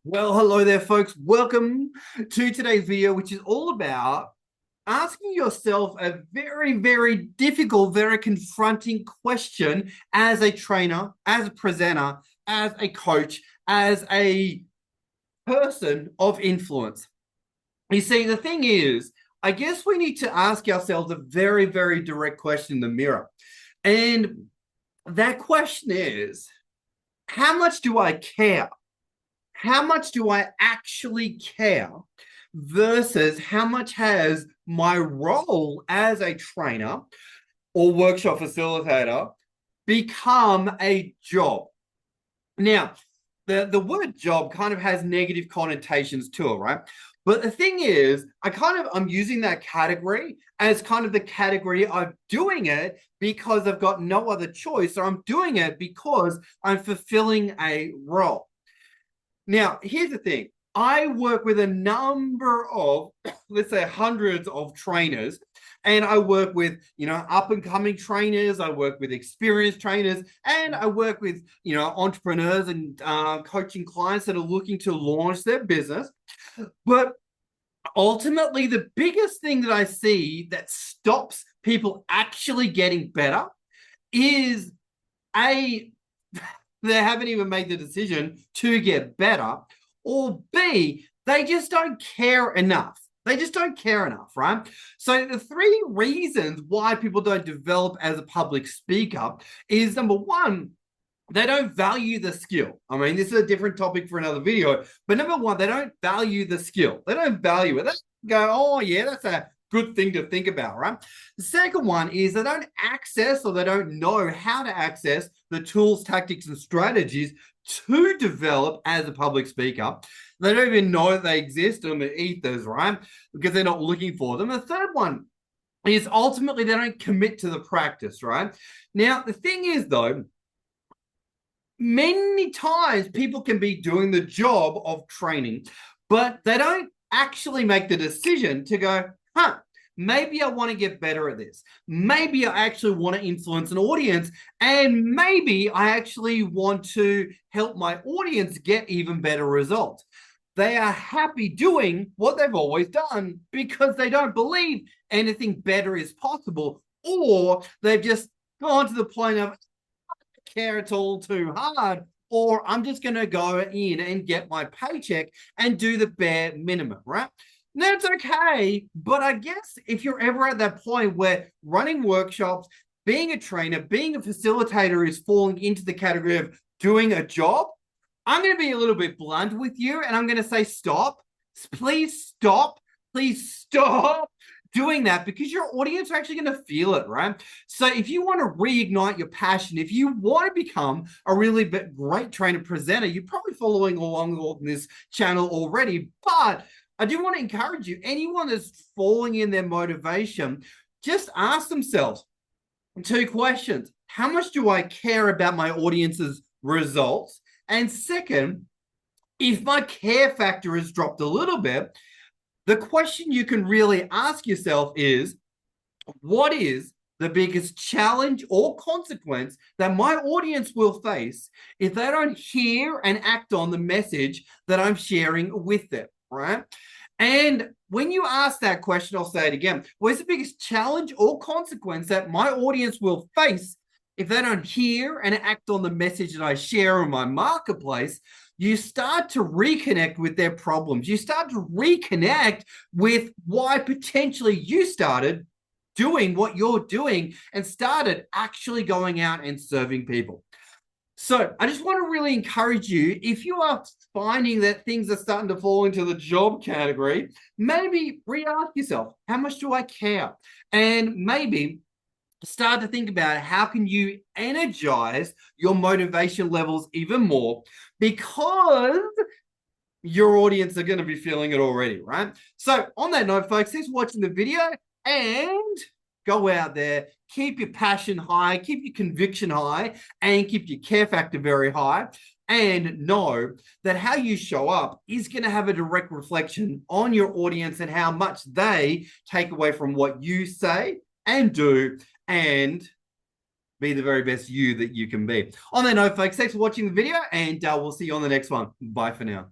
Well, hello there, folks. Welcome to today's video, which is all about asking yourself a very, very difficult, very confronting question as a trainer, as a presenter, as a coach, as a person of influence. You see, the thing is, I guess we need to ask ourselves a very, very direct question in the mirror. And that question is, how much do I care? How much do I actually care versus how much has my role as a trainer or workshop facilitator become a job? Now, the word job kind of has negative connotations to it, right? But the thing is, I'm using that category as kind of the category of doing it because I've got no other choice, or I'm doing it because I'm fulfilling a role. Now, here's the thing. I work with a number of, let's say, hundreds of trainers, and I work with, up and coming trainers. I work with experienced trainers, and I work with, entrepreneurs and coaching clients that are looking to launch their business. But ultimately, the biggest thing that I see that stops people actually getting better is a they haven't even made the decision to get better, or B, they just don't care enough. They just don't care enough, right? So the three reasons why people don't develop as a public speaker is number one, they don't value the skill. I mean, this is a different topic for another video, but number one, they don't value the skill. They don't value it. They go, oh yeah, that's a good thing to think about, right? The second one is they don't access, or they don't know how to access the tools, tactics, and strategies to develop as a public speaker. They don't even know that they exist on the ethers, right? Because they're not looking for them. The third one is ultimately they don't commit to the practice, right? Now, the thing is, though, many times people can be doing the job of training, but they don't actually make the decision to go, maybe I want to get better at this. Maybe I actually want to influence an audience, and maybe I actually want to help my audience get even better results. They are happy doing what they've always done because they don't believe anything better is possible, or they've just gone to the point of care, it's all too hard, or I'm just going to go in and get my paycheck and do the bare minimum, right? That's okay. But I guess if you're ever at that point where running workshops, being a trainer, being a facilitator is falling into the category of doing a job, I'm going to be a little bit blunt with you, and I'm going to say stop. Please stop. Please stop doing that, because your audience are actually going to feel it, right? So if you want to reignite your passion, if you want to become a really great trainer presenter, you're probably following along on this channel already, but I do want to encourage you, anyone that's falling in their motivation, just ask themselves two questions. How much do I care about my audience's results? And second, if my care factor has dropped a little bit, the question you can really ask yourself is, what is the biggest challenge or consequence that my audience will face if they don't hear and act on the message that I'm sharing with them, right? And when you ask that question, I'll say it again. What is the biggest challenge or consequence that my audience will face if they don't hear and act on the message that I share in my marketplace? You start to reconnect with their problems. You start to reconnect with why potentially you started doing what you're doing and started actually going out and serving people. So I just want to really encourage you, if you are finding that things are starting to fall into the job category, maybe re-ask yourself, how much do I care? And maybe start to think about how can you energize your motivation levels even more, because your audience are going to be feeling it already, right? So on that note, folks, thanks for watching the video, and go out there, keep your passion high, keep your conviction high, and keep your care factor very high. And know that how you show up is going to have a direct reflection on your audience and how much they take away from what you say and do, and be the very best you that you can be. On that note, folks, thanks for watching the video, and we'll see you on the next one. Bye for now.